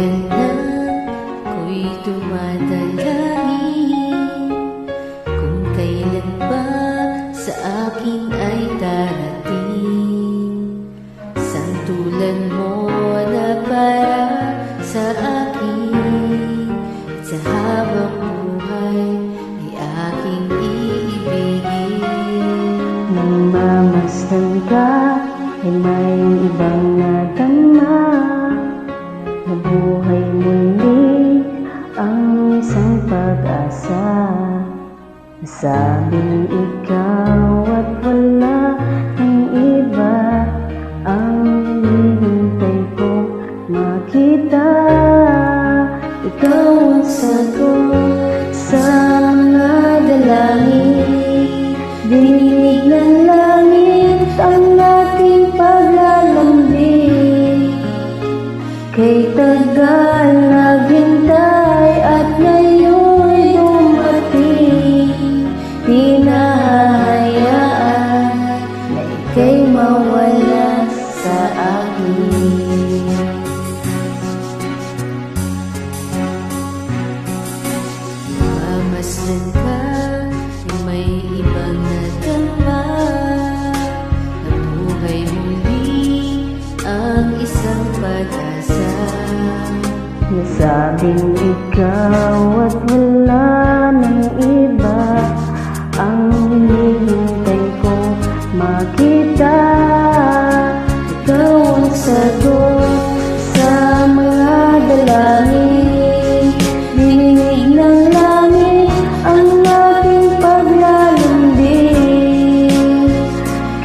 kailan na ako'y dumadalangin, kung kailan ba sa akin ay darating santulan mo na para sa akin, at sa habang buhay ay aking iibigin. Nang mamasdan ka ay may ibang nadama, nabuhay muli ang isang pag-asa. Nasabing ikaw at wala ng iba ang hinihintay ko makita. Ikaw ang sagot sa mga dalangin, dinig ng langit ang ating paglalambing. Kay tagal naghintay at ngayon'y dumating, di nahahayaan na ika'y mawala sa akin. Mamasdan ka ay may ibang nadama, nabuhay muli ang isang pag-asa. Nasabing ikaw at wala ng iba ang hinihintay ko makita. Ikaw ang sagot sa mga dalangin, dinig ng langit ang ating paglalambing.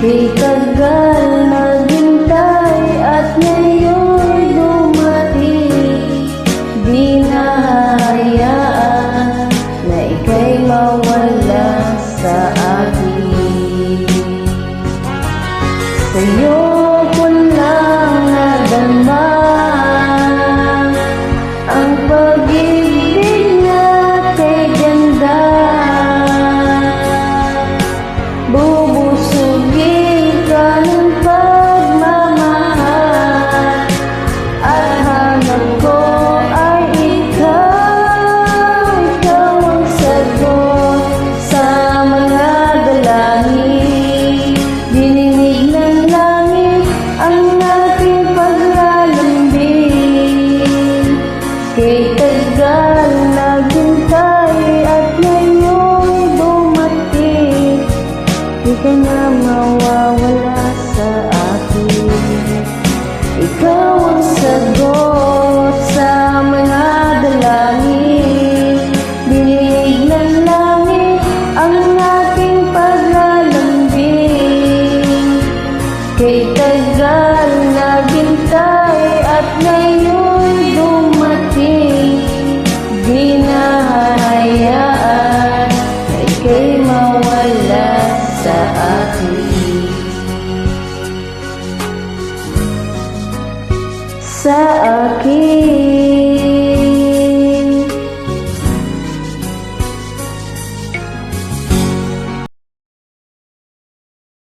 Kay tagal naghintay at ngayon'y dumating, di nahahayaan na ika'y mawala sa akin. Sa'yo ko lang nadama ang pag-ibig na kay ganda. Bubusugin ka ng pagmamahal at hanap ko ay ikaw. Ikaw ang sagot sa mga dalangin, dininig ng langit ang ating paglalambing. Kay tagal naghintay at ngayon'y dumating, di ka na mawawala sa akin. Ikaw ang sagot sa mga dalangin, dinig ng langit ang ating paglalambing. Kay tagal naghintay at ngayon'y dumating, di nahahayaan na ika'y mawala sa akin. Sa akin